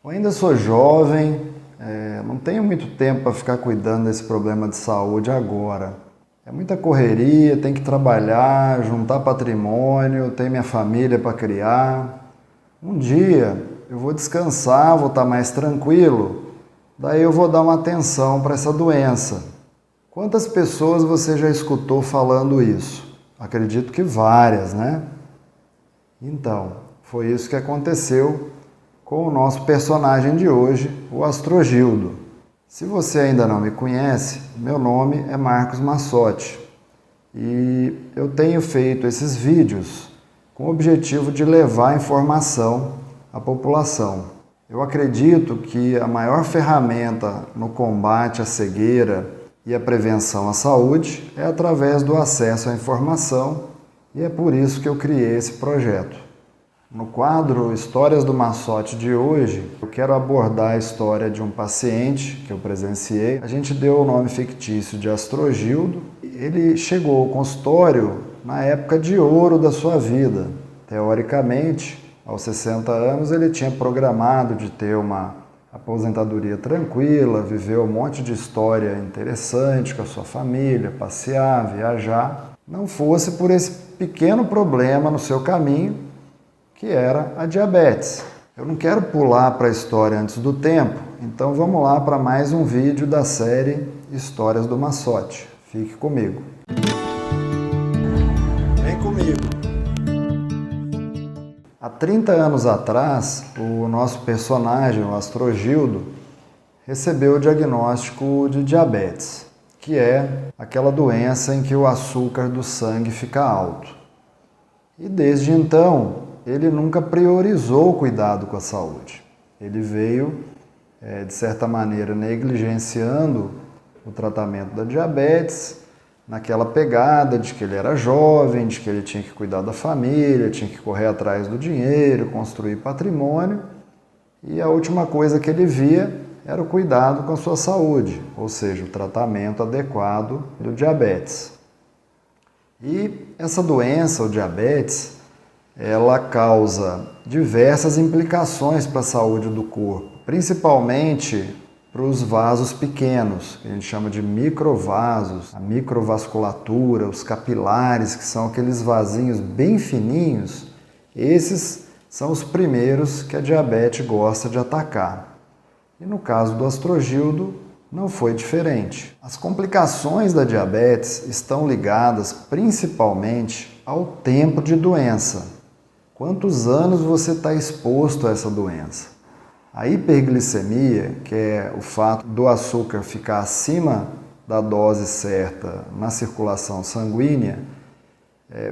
Eu ainda sou jovem, não tenho muito tempo para ficar cuidando desse problema de saúde agora. É muita correria, tem que trabalhar, juntar patrimônio, tem minha família para criar. Um dia eu vou descansar, vou estar mais tranquilo, daí eu vou dar uma atenção para essa doença. Quantas pessoas você já escutou falando isso? Acredito que várias, né? Então, foi isso que aconteceu com o nosso personagem de hoje, o Astrogildo. Se você ainda não me conhece, meu nome é Marcos Massotti e eu tenho feito esses vídeos com o objetivo de levar informação à população. Eu acredito que a maior ferramenta no combate à cegueira e a prevenção à saúde é através do acesso à informação e é por isso que eu criei esse projeto. No quadro Histórias do Massotti de hoje, eu quero abordar a história de um paciente que eu presenciei. A gente deu o nome fictício de Astrogildo. Ele chegou ao consultório na época de ouro da sua vida. Teoricamente, aos 60 anos, ele tinha programado de ter uma aposentadoria tranquila, viver um monte de história interessante com a sua família, passear, viajar. Não fosse por esse pequeno problema no seu caminho, que era a diabetes. Eu não quero pular para a história antes do tempo, então vamos lá para mais um vídeo da série Histórias do Massotti. Fique comigo. Vem comigo. Há 30 anos atrás, o nosso personagem, o Astrogildo, recebeu o diagnóstico de diabetes, que é aquela doença em que o açúcar do sangue fica alto. E desde então, ele nunca priorizou o cuidado com a saúde. Ele veio, de certa maneira, negligenciando o tratamento da diabetes, naquela pegada de que ele era jovem, de que ele tinha que cuidar da família, tinha que correr atrás do dinheiro, construir patrimônio, e a última coisa que ele via era o cuidado com a sua saúde, ou seja, o tratamento adequado do diabetes. E essa doença, o diabetes, ela causa diversas implicações para a saúde do corpo, principalmente para os vasos pequenos, que a gente chama de microvasos, a microvasculatura, os capilares, que são aqueles vasinhos bem fininhos. Esses são os primeiros que a diabetes gosta de atacar. E no caso do Astrogildo, não foi diferente. As complicações da diabetes estão ligadas principalmente ao tempo de doença. Quantos anos você está exposto a essa doença? A hiperglicemia, que é o fato do açúcar ficar acima da dose certa na circulação sanguínea,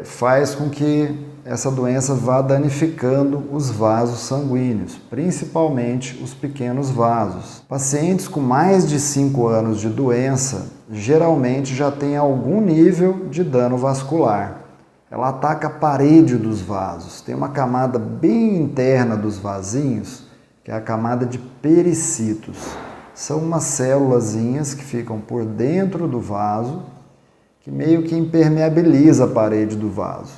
faz com que essa doença vá danificando os vasos sanguíneos, principalmente os pequenos vasos. Pacientes com mais de 5 anos de doença geralmente já têm algum nível de dano vascular. Ela ataca a parede dos vasos. Tem uma camada bem interna dos vasinhos, que é a camada de pericitos. São umas célulazinhas que ficam por dentro do vaso, que meio que impermeabiliza a parede do vaso.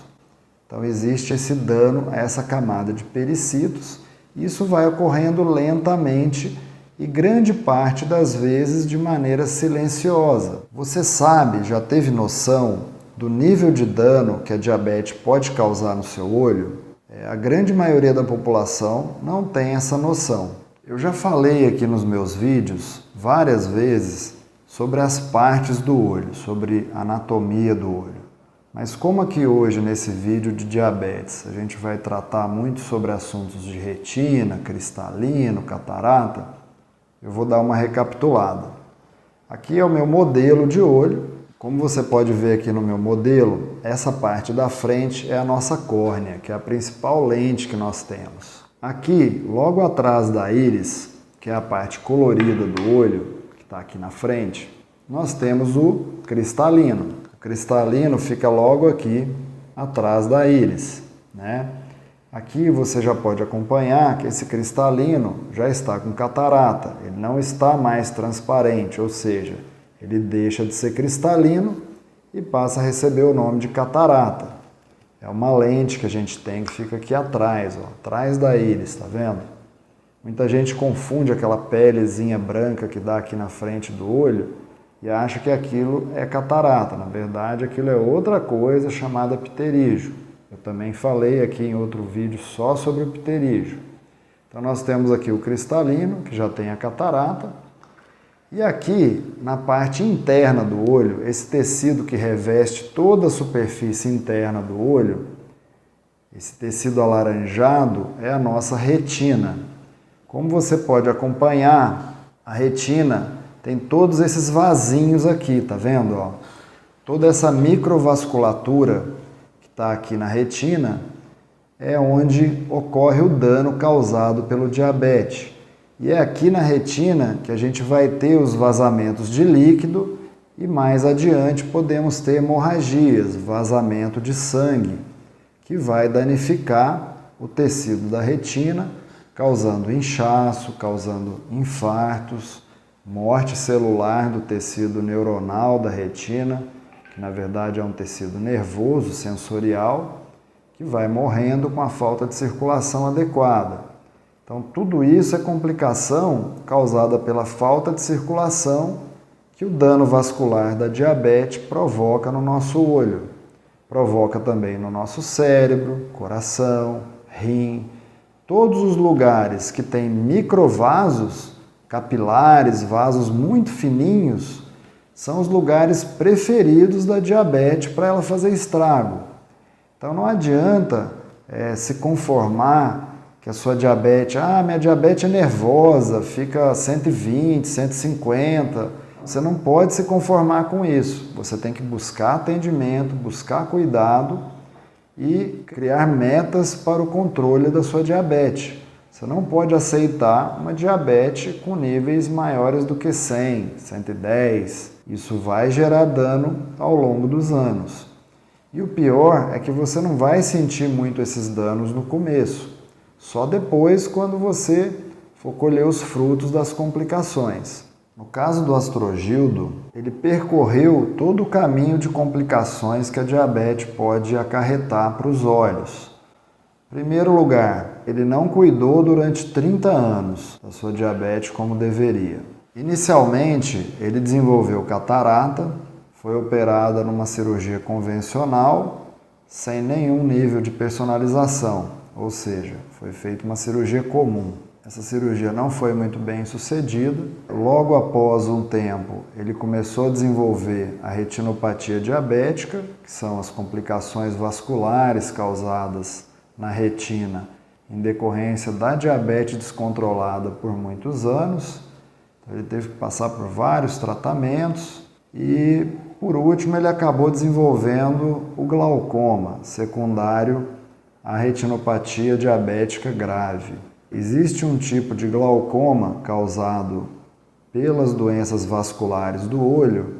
Então existe esse dano a essa camada de pericitos. Isso vai ocorrendo lentamente e grande parte das vezes de maneira silenciosa. Você sabe, já teve noção do nível de dano que a diabetes pode causar no seu olho? A grande maioria da população não tem essa noção. Eu já falei aqui nos meus vídeos várias vezes sobre as partes do olho, sobre a anatomia do olho. Mas como aqui hoje nesse vídeo de diabetes a gente vai tratar muito sobre assuntos de retina, cristalino, catarata, eu vou dar uma recapitulada. Aqui é o meu modelo de olho. Como você pode ver aqui no meu modelo, essa parte da frente é a nossa córnea, que é a principal lente que nós temos. Aqui, logo atrás da íris, que é a parte colorida do olho, que está aqui na frente, nós temos o cristalino. O cristalino fica logo aqui atrás da íris, né? Aqui você já pode acompanhar que esse cristalino já está com catarata, ele não está mais transparente, ou seja, ele deixa de ser cristalino e passa a receber o nome de catarata. É uma lente que a gente tem que fica aqui atrás, ó, atrás da íris, tá vendo? Muita gente confunde aquela pelezinha branca que dá aqui na frente do olho e acha que aquilo é catarata. Na verdade, aquilo é outra coisa chamada pterígio. Eu também falei aqui em outro vídeo só sobre o pterígio. Então nós temos aqui o cristalino, que já tem a catarata, e aqui na parte interna do olho, esse tecido que reveste toda a superfície interna do olho, esse tecido alaranjado é a nossa retina. Como você pode acompanhar, a retina tem todos esses vasinhos aqui, tá vendo? Ó? Toda essa microvasculatura que está aqui na retina é onde ocorre o dano causado pelo diabetes. E é aqui na retina que a gente vai ter os vazamentos de líquido e mais adiante podemos ter hemorragias, vazamento de sangue, que vai danificar o tecido da retina, causando inchaço, causando infartos, morte celular do tecido neuronal da retina, que na verdade é um tecido nervoso, sensorial, que vai morrendo com a falta de circulação adequada. Então, tudo isso é complicação causada pela falta de circulação que o dano vascular da diabetes provoca no nosso olho. Provoca também no nosso cérebro, coração, rim, todos os lugares que têm microvasos, capilares, vasos muito fininhos, são os lugares preferidos da diabetes para ela fazer estrago. Então não adianta se conformar que a sua diabetes, minha diabetes é nervosa, fica 120, 150. Você não pode se conformar com isso. Você tem que buscar atendimento, buscar cuidado e criar metas para o controle da sua diabetes. Você não pode aceitar uma diabetes com níveis maiores do que 100, 110. Isso vai gerar dano ao longo dos anos. E o pior é que você não vai sentir muito esses danos no começo. Só depois, quando você for colher os frutos das complicações. No caso do Astrogildo, ele percorreu todo o caminho de complicações que a diabetes pode acarretar para os olhos. Em primeiro lugar, ele não cuidou durante 30 anos da sua diabetes como deveria. Inicialmente, ele desenvolveu catarata, foi operada numa cirurgia convencional, sem nenhum nível de personalização. Ou seja, foi feita uma cirurgia comum. Essa cirurgia não foi muito bem sucedida. Logo após um tempo, ele começou a desenvolver a retinopatia diabética, que são as complicações vasculares causadas na retina em decorrência da diabetes descontrolada por muitos anos. Então, ele teve que passar por vários tratamentos e, por último, ele acabou desenvolvendo o glaucoma secundário à retinopatia diabética grave. Existe um tipo de glaucoma causado pelas doenças vasculares do olho,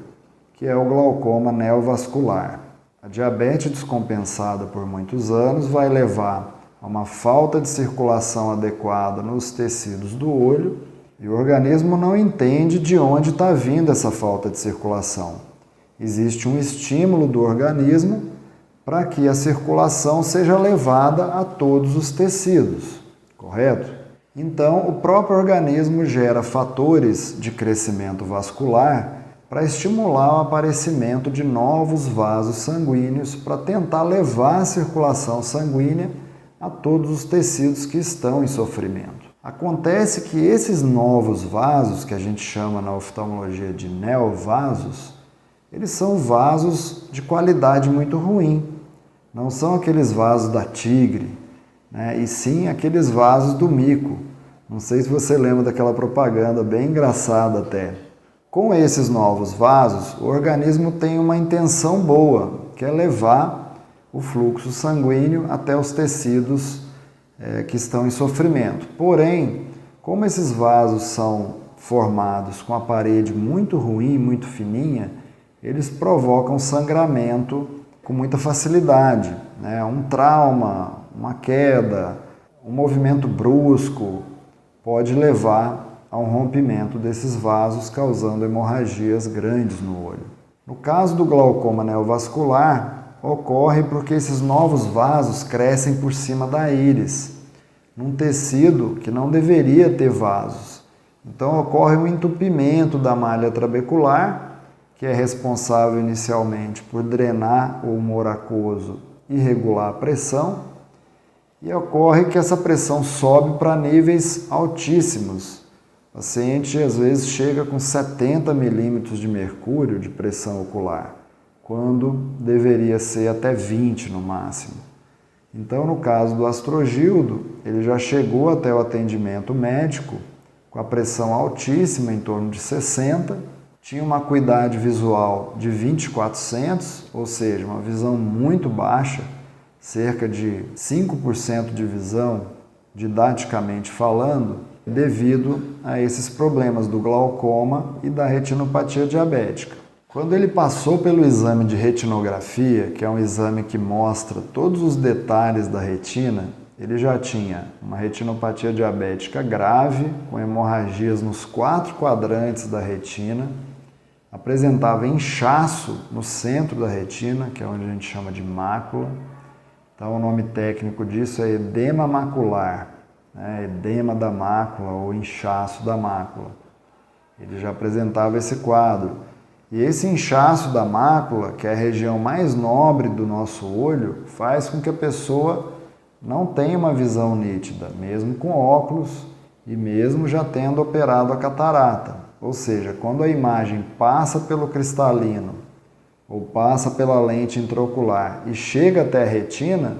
que é o glaucoma neovascular. A diabetes descompensada por muitos anos vai levar a uma falta de circulação adequada nos tecidos do olho e o organismo não entende de onde está vindo essa falta de circulação. Existe um estímulo do organismo para que a circulação seja levada a todos os tecidos, correto? Então, o próprio organismo gera fatores de crescimento vascular para estimular o aparecimento de novos vasos sanguíneos para tentar levar a circulação sanguínea a todos os tecidos que estão em sofrimento. Acontece que esses novos vasos, que a gente chama na oftalmologia de neovasos, eles são vasos de qualidade muito ruim. Não são aqueles vasos da tigre, né? E sim aqueles vasos do mico. Não sei se você lembra daquela propaganda bem engraçada até. Com esses novos vasos, o organismo tem uma intenção boa, que é levar o fluxo sanguíneo até os tecidos que estão em sofrimento. Porém, como esses vasos são formados com a parede muito ruim, muito fininha, eles provocam sangramento com muita facilidade, né? Um trauma, uma queda, um movimento brusco pode levar a um rompimento desses vasos, causando hemorragias grandes no olho. No caso do glaucoma neovascular, ocorre porque esses novos vasos crescem por cima da íris. num tecido que não deveria ter vasos. Então ocorre um entupimento da malha trabecular, que é responsável inicialmente por drenar o humor aquoso e regular a pressão, e ocorre que essa pressão sobe para níveis altíssimos. O paciente às vezes chega com 70 milímetros de mercúrio de pressão ocular, quando deveria ser até 20 no máximo. Então, no caso do Astrogildo, ele já chegou até o atendimento médico com a pressão altíssima, em torno de 60, tinha uma acuidade visual de 20/400, ou seja, uma visão muito baixa, cerca de 5% de visão, didaticamente falando, devido a esses problemas do glaucoma e da retinopatia diabética. Quando ele passou pelo exame de retinografia, que é um exame que mostra todos os detalhes da retina, ele já tinha uma retinopatia diabética grave, com hemorragias nos 4 quadrantes da retina, apresentava inchaço no centro da retina, que é onde a gente chama de mácula. Então o nome técnico disso é edema macular, né? Edema da mácula ou inchaço da mácula. Ele já apresentava esse quadro. E esse inchaço da mácula, que é a região mais nobre do nosso olho, faz com que a pessoa não tenha uma visão nítida, mesmo com óculos e mesmo já tendo operado a catarata. Ou seja, quando a imagem passa pelo cristalino ou passa pela lente intraocular e chega até a retina,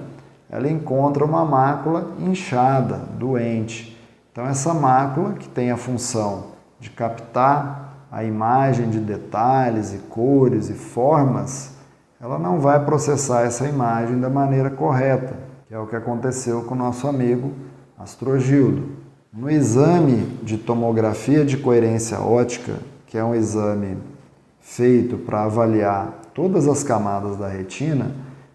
ela encontra uma mácula inchada, doente. Então essa mácula, que tem a função de captar a imagem de detalhes e cores e formas, ela não vai processar essa imagem da maneira correta, que é o que aconteceu com o nosso amigo Astrogildo. No exame de tomografia de coerência óptica, que é um exame feito para avaliar todas as camadas da retina,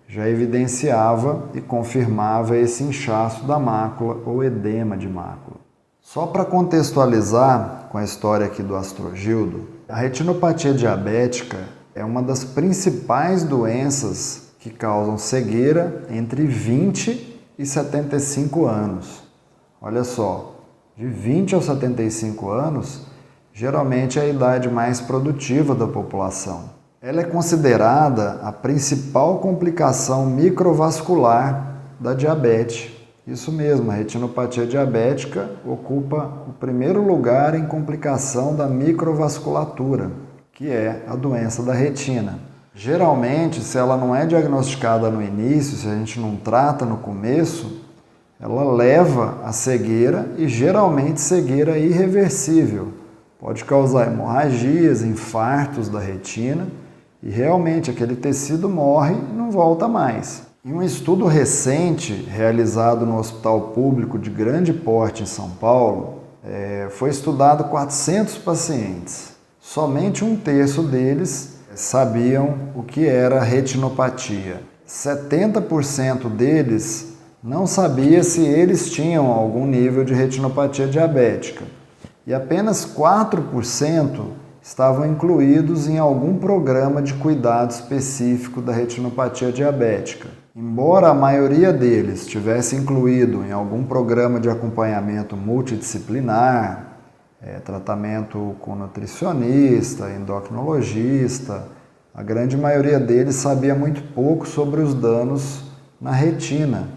já evidenciava e confirmava esse inchaço da mácula ou edema de mácula. Só para contextualizar com a história aqui do Astrogildo, a retinopatia diabética é uma das principais doenças que causam cegueira entre 20 e 75 anos. Olha só, de 20 aos 75 anos, geralmente é a idade mais produtiva da população. Ela é considerada a principal complicação microvascular da diabetes. Isso mesmo, a retinopatia diabética ocupa o primeiro lugar em complicação da microvasculatura, que é a doença da retina. Geralmente, se ela não é diagnosticada no início, se a gente não trata no começo, ela leva à cegueira e geralmente cegueira irreversível. Pode causar hemorragias, infartos da retina e realmente aquele tecido morre e não volta mais. Em um estudo recente, realizado no Hospital Público de grande porte em São Paulo, foi estudado 400 pacientes. Somente 1/3 deles sabiam o que era retinopatia. 70% deles não sabia se eles tinham algum nível de retinopatia diabética. E apenas 4% estavam incluídos em algum programa de cuidado específico da retinopatia diabética. Embora a maioria deles tivesse incluído em algum programa de acompanhamento multidisciplinar, tratamento com nutricionista, endocrinologista, a grande maioria deles sabia muito pouco sobre os danos na retina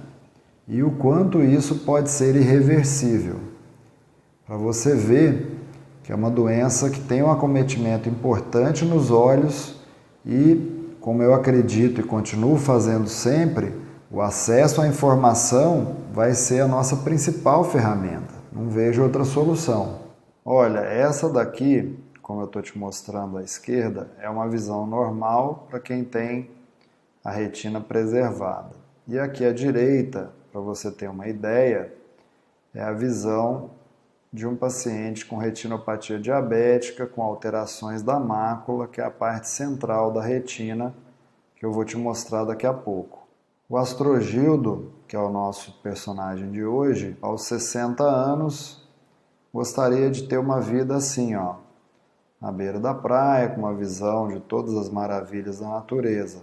e o quanto isso pode ser irreversível. Para você ver que é uma doença que tem um acometimento importante nos olhos e, como eu acredito e continuo fazendo sempre, o acesso à informação vai ser a nossa principal ferramenta. Não vejo outra solução. Olha, essa daqui, como eu estou te mostrando à esquerda, é uma visão normal para quem tem a retina preservada. E aqui à direita, para você ter uma ideia, é a visão de um paciente com retinopatia diabética, com alterações da mácula, que é a parte central da retina, que eu vou te mostrar daqui a pouco. O Astrogildo, que é o nosso personagem de hoje, aos 60 anos, gostaria de ter uma vida assim, ó, na beira da praia, com uma visão de todas as maravilhas da natureza.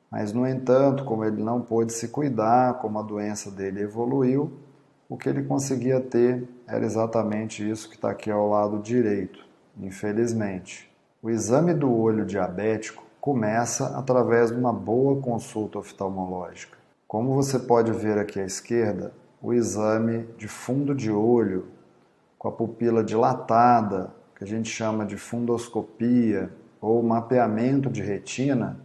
Mas, no entanto, como ele não pôde se cuidar, como a doença dele evoluiu, o que ele conseguia ter era exatamente isso que está aqui ao lado direito, infelizmente. O exame do olho diabético começa através de uma boa consulta oftalmológica. Como você pode ver aqui à esquerda, o exame de fundo de olho, com a pupila dilatada, que a gente chama de fundoscopia ou mapeamento de retina,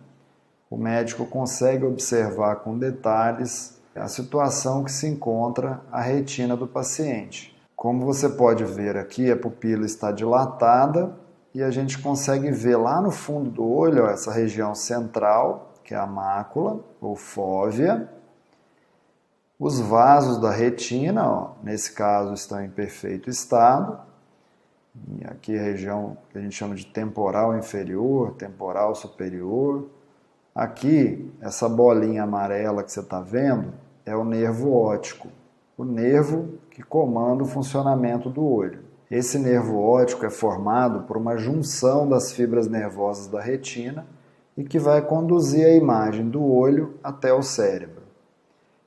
o médico consegue observar com detalhes a situação que se encontra a retina do paciente. Como você pode ver aqui, a pupila está dilatada e a gente consegue ver lá no fundo do olho, ó, essa região central, que é a mácula ou fóvea. Os vasos da retina, ó, nesse caso, estão em perfeito estado. E aqui a região que a gente chama de temporal inferior, temporal superior. Aqui, essa bolinha amarela que você está vendo é o nervo óptico, o nervo que comanda o funcionamento do olho. Esse nervo óptico é formado por uma junção das fibras nervosas da retina e que vai conduzir a imagem do olho até o cérebro.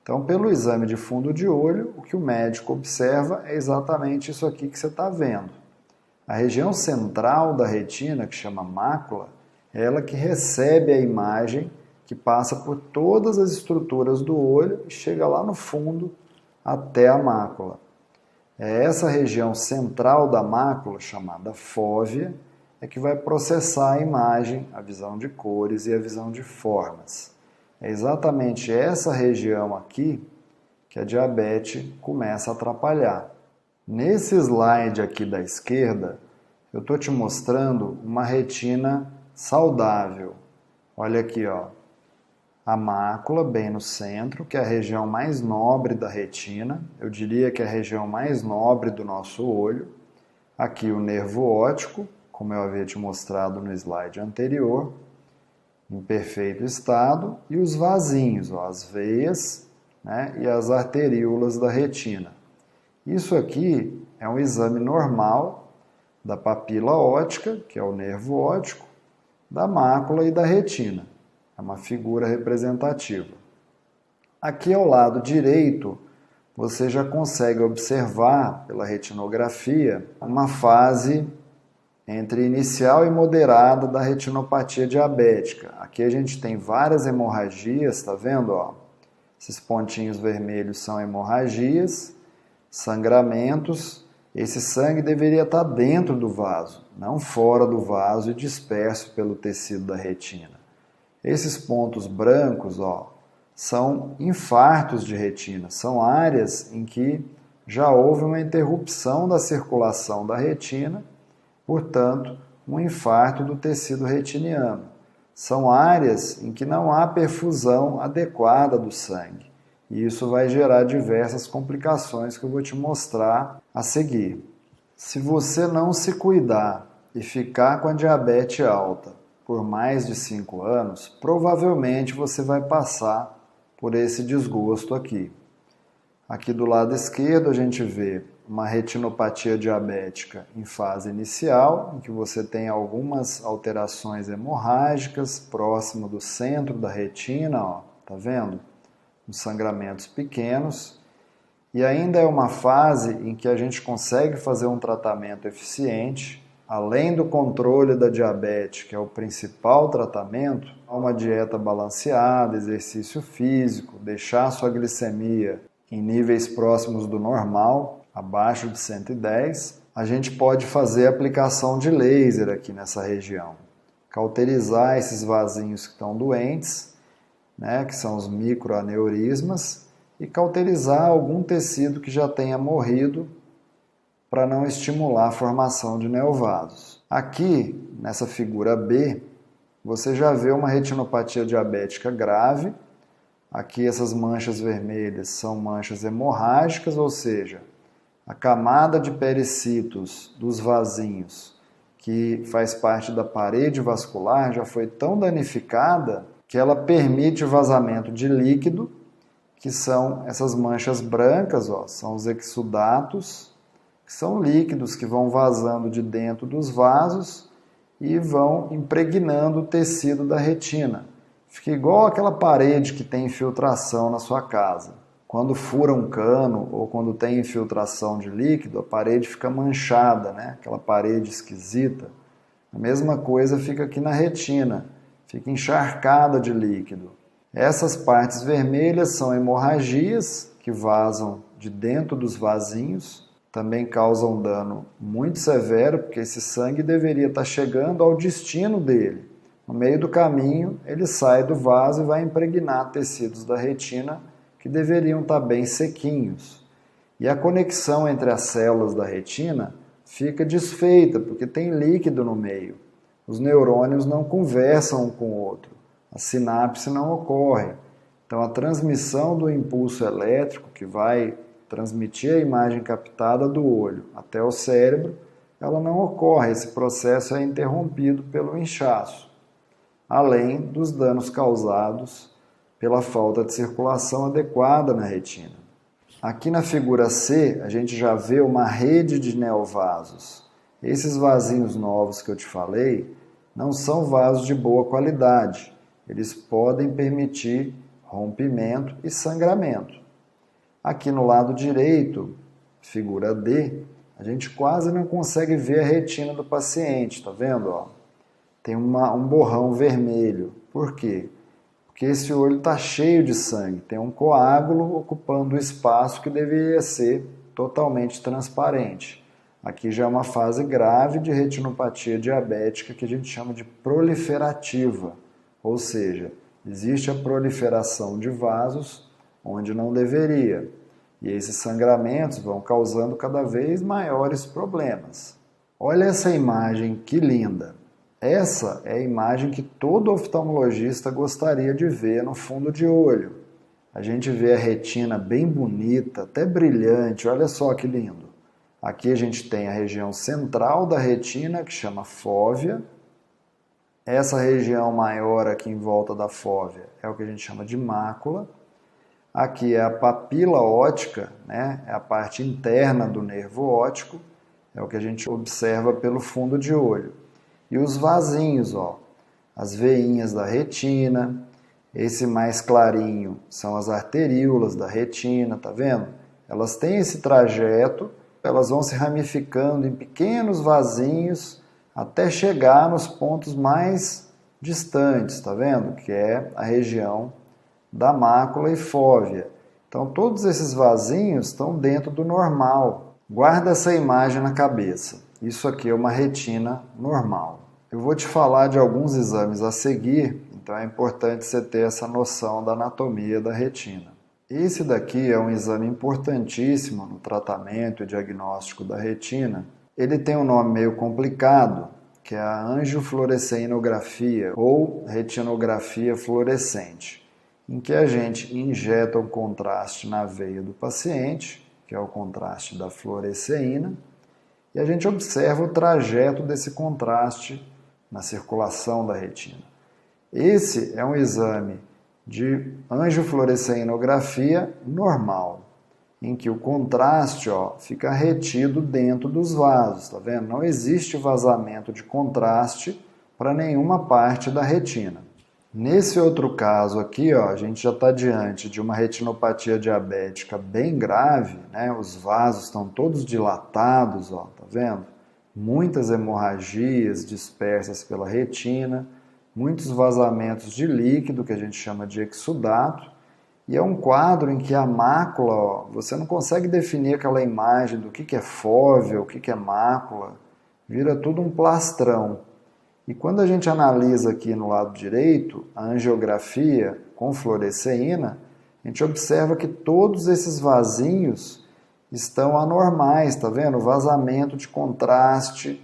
Então, pelo exame de fundo de olho, o que o médico observa é exatamente isso aqui que você está vendo. A região central da retina, que chama mácula, é ela que recebe a imagem que passa por todas as estruturas do olho e chega lá no fundo até a mácula. É essa região central da mácula, chamada fóvea, é que vai processar a imagem, a visão de cores e a visão de formas. É exatamente essa região aqui que a diabetes começa a atrapalhar. Nesse slide aqui da esquerda, eu estou te mostrando uma retina saudável. Olha aqui, ó, a mácula bem no centro, que é a região mais nobre da retina. Eu diria que é a região mais nobre do nosso olho. Aqui o nervo óptico, como eu havia te mostrado no slide anterior, em perfeito estado, e os vasinhos, ó, as veias, né, e as arteríolas da retina. Isso aqui é um exame normal da papila óptica, que é o nervo óptico, da mácula e da retina. É uma figura representativa. Aqui ao lado direito, você já consegue observar pela retinografia uma fase entre inicial e moderada da retinopatia diabética. Aqui a gente tem várias hemorragias, tá vendo? Ó? Esses pontinhos vermelhos são hemorragias, sangramentos. Esse sangue deveria estar dentro do vaso, não fora do vaso e disperso pelo tecido da retina. Esses pontos brancos, ó, são infartos de retina, são áreas em que já houve uma interrupção da circulação da retina, portanto, um infarto do tecido retiniano. São áreas em que não há perfusão adequada do sangue. E isso vai gerar diversas complicações que eu vou te mostrar a seguir. Se você não se cuidar e ficar com a diabetes alta por mais de 5 anos, provavelmente você vai passar por esse desgosto aqui. Aqui do lado esquerdo a gente vê uma retinopatia diabética em fase inicial, em que você tem algumas alterações hemorrágicas próximo do centro da retina, ó, tá vendo? Os sangramentos pequenos. E ainda é uma fase em que a gente consegue fazer um tratamento eficiente, além do controle da diabetes, que é o principal tratamento, uma dieta balanceada, exercício físico, deixar a sua glicemia em níveis próximos do normal, abaixo de 110, a gente pode fazer aplicação de laser aqui nessa região. Cauterizar esses vasinhos que estão doentes, né, que são os microaneurismas, e cauterizar algum tecido que já tenha morrido para não estimular a formação de neovasos. Aqui, nessa figura B, você já vê uma retinopatia diabética grave. Aqui essas manchas vermelhas são manchas hemorrágicas, ou seja, a camada de pericitos dos vasinhos, que faz parte da parede vascular, já foi tão danificada que ela permite o vazamento de líquido, que são essas manchas brancas, ó, são os exudatos, que são líquidos que vão vazando de dentro dos vasos e vão impregnando o tecido da retina. Fica igual aquela parede que tem infiltração na sua casa. Quando fura um cano ou quando tem infiltração de líquido, a parede fica manchada, né? Aquela parede esquisita. A mesma coisa fica aqui na retina, fica encharcada de líquido. Essas partes vermelhas são hemorragias que vazam de dentro dos vasinhos, também causam dano muito severo, porque esse sangue deveria estar chegando ao destino dele. No meio do caminho, ele sai do vaso e vai impregnar tecidos da retina que deveriam estar bem sequinhos. E a conexão entre as células da retina fica desfeita, porque tem líquido no meio. Os neurônios não conversam um com o outro, a sinapse não ocorre. Então a transmissão do impulso elétrico, que vai transmitir a imagem captada do olho até o cérebro, ela não ocorre, esse processo é interrompido pelo inchaço, além dos danos causados pela falta de circulação adequada na retina. Aqui na figura C, a gente já vê uma rede de neovasos. Esses vasinhos novos que eu te falei não são vasos de boa qualidade. Eles podem permitir rompimento e sangramento. Aqui no lado direito, figura D, a gente quase não consegue ver a retina do paciente, tá vendo? Ó? Tem um borrão vermelho. Por quê? Porque esse olho está cheio de sangue, tem um coágulo ocupando o espaço que deveria ser totalmente transparente. Aqui já é uma fase grave de retinopatia diabética que a gente chama de proliferativa, ou seja, existe a proliferação de vasos onde não deveria, e esses sangramentos vão causando cada vez maiores problemas. Olha essa imagem, que linda! Essa é a imagem que todo oftalmologista gostaria de ver no fundo de olho. A gente vê a retina bem bonita, até brilhante, olha só que lindo. Aqui a gente tem a região central da retina, que chama fóvea. Essa região maior aqui em volta da fóvea é o que a gente chama de mácula. Aqui é a papila óptica, né? É a parte interna do nervo óptico, é o que a gente observa pelo fundo de olho. E os vasinhos, ó, as veinhas da retina, esse mais clarinho são as arteríolas da retina, tá vendo? Elas têm esse trajeto, elas vão se ramificando em pequenos vasinhos até chegar nos pontos mais distantes, tá vendo? Que é a região da mácula e fóvea. Então todos esses vasinhos estão dentro do normal. Guarda essa imagem na cabeça. Isso aqui é uma retina normal. Eu vou te falar de alguns exames a seguir, então é importante você ter essa noção da anatomia da retina. Esse daqui é um exame importantíssimo no tratamento e diagnóstico da retina. Ele tem um nome meio complicado, que é a angiofluoresceinografia ou retinografia fluorescente, em que a gente injeta um contraste na veia do paciente, que é o contraste da fluoresceína, e a gente observa o trajeto desse contraste na circulação da retina. Esse é um exame de angiofluoresceinografia normal, em que o contraste fica retido dentro dos vasos, tá vendo? Não existe vazamento de contraste para nenhuma parte da retina. Nesse outro caso aqui, a gente já está diante de uma retinopatia diabética bem grave, né? Os vasos estão todos dilatados, tá vendo? Muitas hemorragias dispersas pela retina, muitos vazamentos de líquido, que a gente chama de exudato, e é um quadro em que a mácula, você não consegue definir aquela imagem do que é fóvea, o que é mácula, vira tudo um plastrão. E quando a gente analisa aqui no lado direito a angiografia com fluoresceína, a gente observa que todos esses vasinhos estão anormais, tá vendo? Vazamento de contraste,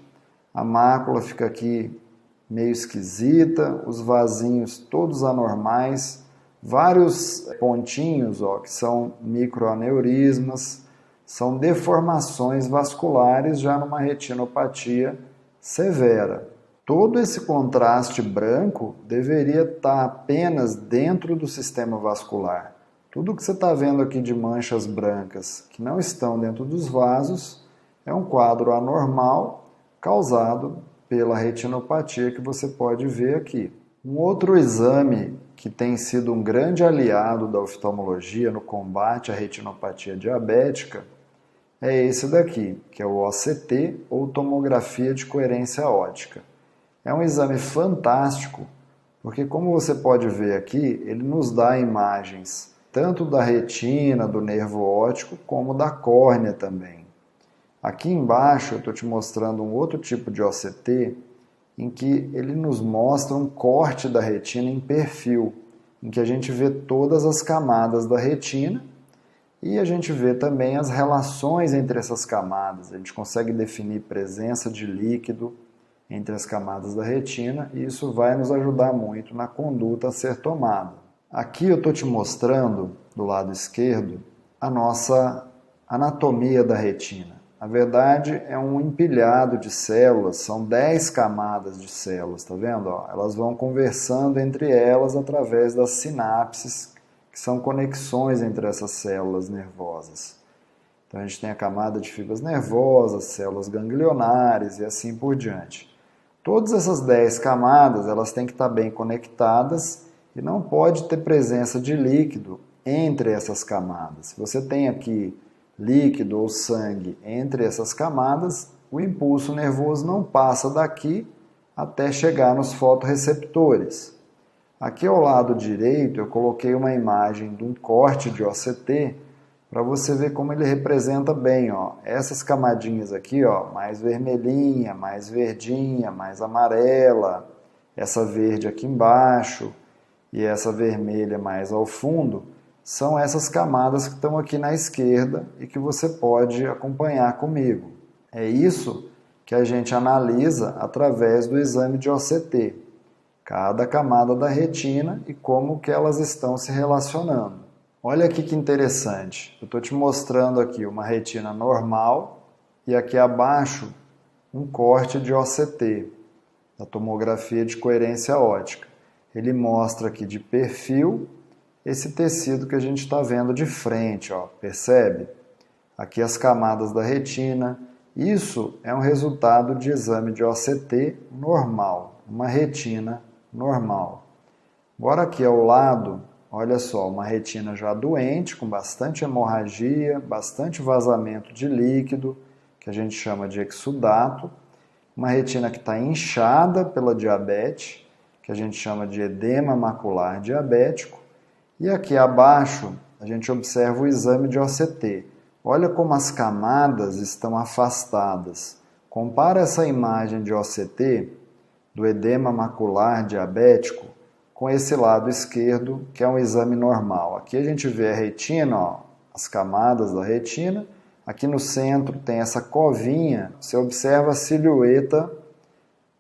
a mácula fica aqui meio esquisita, os vasinhos todos anormais, vários pontinhos que são microaneurismas, são deformações vasculares já numa retinopatia severa. Todo esse contraste branco deveria estar apenas dentro do sistema vascular. Tudo que você está vendo aqui de manchas brancas que não estão dentro dos vasos é um quadro anormal causado pela retinopatia que você pode ver aqui. Um outro exame que tem sido um grande aliado da oftalmologia no combate à retinopatia diabética é esse daqui, que é o OCT, ou tomografia de coerência óptica. É um exame fantástico, porque como você pode ver aqui, ele nos dá imagens tanto da retina, do nervo óptico, como da córnea também. Aqui embaixo eu estou te mostrando um outro tipo de OCT, em que ele nos mostra um corte da retina em perfil, em que a gente vê todas as camadas da retina e a gente vê também as relações entre essas camadas. A gente consegue definir presença de líquido entre as camadas da retina e isso vai nos ajudar muito na conduta a ser tomada. Aqui eu estou te mostrando, do lado esquerdo, a nossa anatomia da retina. Na verdade, é um empilhado de células, são 10 camadas de células, tá vendo? Elas vão conversando entre elas através das sinapses, que são conexões entre essas células nervosas. Então a gente tem a camada de fibras nervosas, células ganglionares e assim por diante. Todas essas 10 camadas, elas têm que estar bem conectadas e não pode ter presença de líquido entre essas camadas. Se você tem aqui líquido ou sangue entre essas camadas, o impulso nervoso não passa daqui até chegar nos fotorreceptores. Aqui ao lado direito eu coloquei uma imagem de um corte de OCT para você ver como ele representa bem, essas camadinhas aqui, mais vermelhinha, mais verdinha, mais amarela, essa verde aqui embaixo e essa vermelha mais ao fundo, são essas camadas que estão aqui na esquerda e que você pode acompanhar comigo. É isso que a gente analisa através do exame de OCT, cada camada da retina e como que elas estão se relacionando. Olha aqui que interessante, eu estou te mostrando aqui uma retina normal e aqui abaixo um corte de OCT, da tomografia de coerência óptica. Ele mostra aqui de perfil esse tecido que a gente está vendo de frente, percebe? Aqui as camadas da retina, isso é um resultado de exame de OCT normal, uma retina normal. Agora aqui ao lado, olha só, uma retina já doente, com bastante hemorragia, bastante vazamento de líquido, que a gente chama de exudato, uma retina que está inchada pela diabetes, que a gente chama de edema macular diabético, e aqui abaixo a gente observa o exame de OCT. Olha como as camadas estão afastadas. Compara essa imagem de OCT do edema macular diabético com esse lado esquerdo, que é um exame normal. Aqui a gente vê a retina, as camadas da retina. Aqui no centro tem essa covinha, você observa a silhueta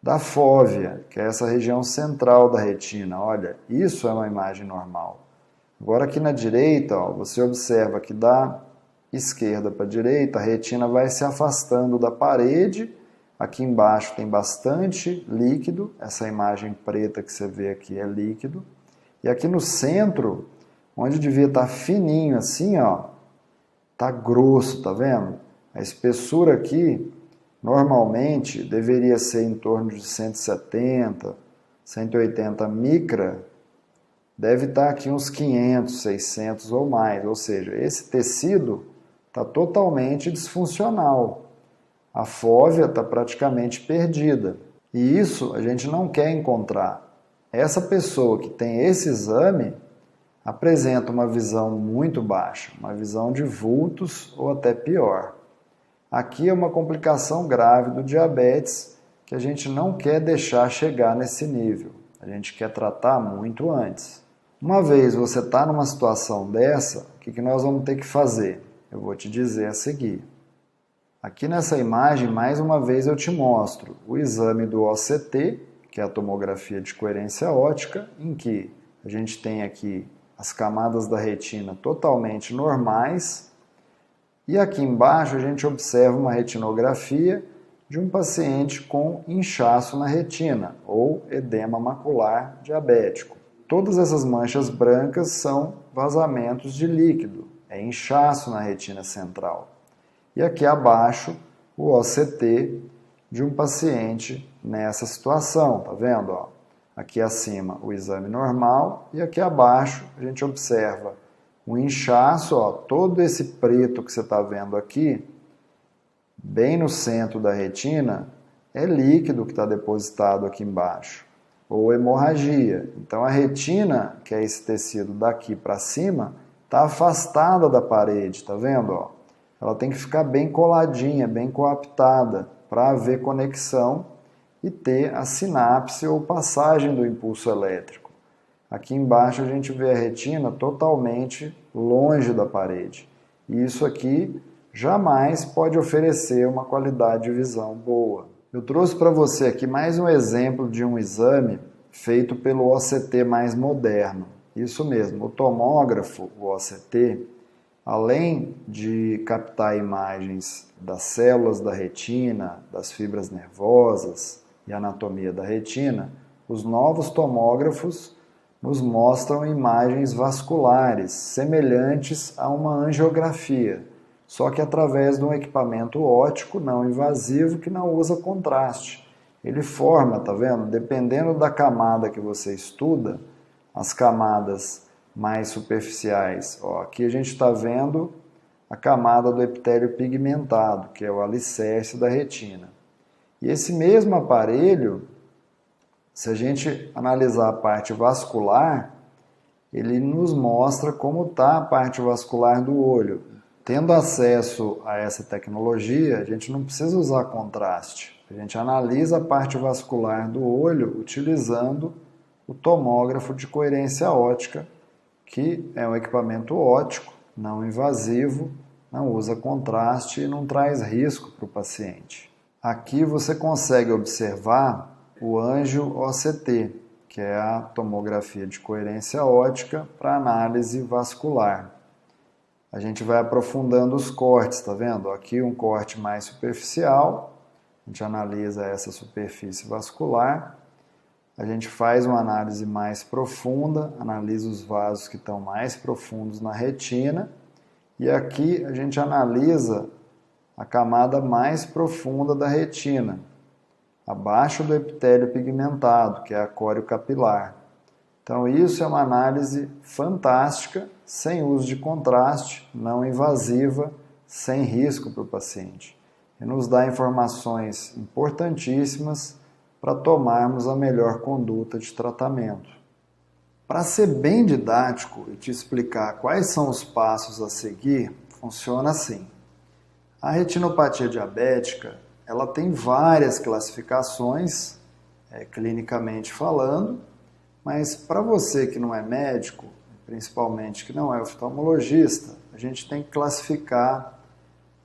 da fóvea, que é essa região central da retina. Olha, isso é uma imagem normal. Agora aqui na direita, você observa que da esquerda para a direita, a retina vai se afastando da parede. Aqui embaixo tem bastante líquido, essa imagem preta que você vê aqui é líquido. E aqui no centro, onde devia estar fininho assim, tá grosso, tá vendo? A espessura aqui, normalmente, deveria ser em torno de 170, 180 micra, deve estar aqui uns 500, 600 ou mais, ou seja, esse tecido está totalmente disfuncional. A fóvea está praticamente perdida. E isso a gente não quer encontrar. Essa pessoa que tem esse exame apresenta uma visão muito baixa, uma visão de vultos ou até pior. Aqui é uma complicação grave do diabetes que a gente não quer deixar chegar nesse nível. A gente quer tratar muito antes. Uma vez você está numa situação dessa, o que nós vamos ter que fazer? Eu vou te dizer a seguir. Aqui nessa imagem, mais uma vez eu te mostro o exame do OCT, que é a tomografia de coerência óptica, em que a gente tem aqui as camadas da retina totalmente normais, e aqui embaixo a gente observa uma retinografia de um paciente com inchaço na retina, ou edema macular diabético. Todas essas manchas brancas são vazamentos de líquido, é inchaço na retina central. E aqui abaixo o OCT de um paciente nessa situação, tá vendo? Aqui acima o exame normal e aqui abaixo a gente observa um inchaço, ó, todo esse preto que você está vendo aqui, bem no centro da retina, é líquido que está depositado aqui embaixo, ou hemorragia. Então a retina, que é esse tecido daqui para cima, está afastada da parede, tá vendo? Ó? Ela tem que ficar bem coladinha, bem coaptada, para haver conexão e ter a sinapse ou passagem do impulso elétrico. Aqui embaixo a gente vê a retina totalmente longe da parede. E isso aqui jamais pode oferecer uma qualidade de visão boa. Eu trouxe para você aqui mais um exemplo de um exame feito pelo OCT mais moderno. Isso mesmo, o tomógrafo, o OCT, além de captar imagens das células da retina, das fibras nervosas e anatomia da retina, os novos tomógrafos nos mostram imagens vasculares, semelhantes a uma angiografia, só que através de um equipamento óptico não invasivo que não usa contraste. Ele forma, tá vendo? Dependendo da camada que você estuda, as camadas mais superficiais. Ó, aqui a gente está vendo a camada do epitélio pigmentado, que é o alicerce da retina. E esse mesmo aparelho, se a gente analisar a parte vascular, ele nos mostra como está a parte vascular do olho. Tendo acesso a essa tecnologia, a gente não precisa usar contraste. A gente analisa a parte vascular do olho utilizando o tomógrafo de coerência óptica, que é um equipamento óptico, não invasivo, não usa contraste e não traz risco para o paciente. Aqui você consegue observar o angio-OCT, que é a tomografia de coerência óptica para análise vascular. A gente vai aprofundando os cortes, tá vendo? Aqui um corte mais superficial, a gente analisa essa superfície vascular, a gente faz uma análise mais profunda, analisa os vasos que estão mais profundos na retina, e aqui a gente analisa a camada mais profunda da retina, abaixo do epitélio pigmentado, que é a córeo capilar. Então isso é uma análise fantástica, sem uso de contraste, não invasiva, sem risco para o paciente. E nos dá informações importantíssimas para tomarmos a melhor conduta de tratamento. Para ser bem didático e te explicar quais são os passos a seguir, funciona assim. A retinopatia diabética, ela tem várias classificações, clinicamente falando, mas para você que não é médico, principalmente que não é oftalmologista, a gente tem que classificar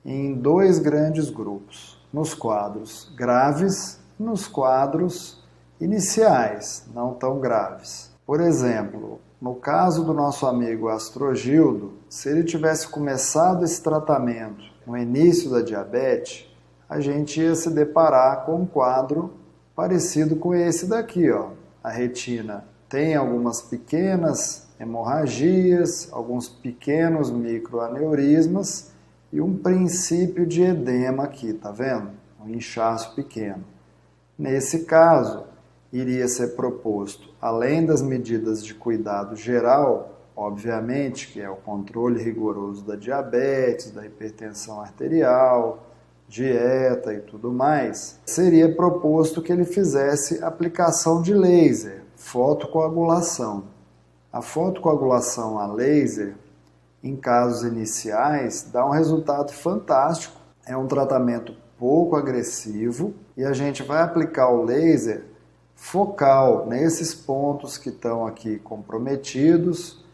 em dois grandes grupos, nos quadros graves e nos quadros iniciais, não tão graves. Por exemplo, no caso do nosso amigo Astrogildo, se ele tivesse começado esse tratamento no início da diabetes, a gente ia se deparar com um quadro parecido com esse daqui, ó. A retina tem algumas pequenas hemorragias, alguns pequenos microaneurismas e um princípio de edema aqui, tá vendo? Um inchaço pequeno. Nesse caso, iria ser proposto, além das medidas de cuidado geral, obviamente, que é o controle rigoroso da diabetes, da hipertensão arterial, dieta e tudo mais, seria proposto que ele fizesse aplicação de laser, fotocoagulação. A fotocoagulação a laser, em casos iniciais, dá um resultado fantástico. É um tratamento pouco agressivo e a gente vai aplicar o laser focal nesses pontos que estão aqui comprometidos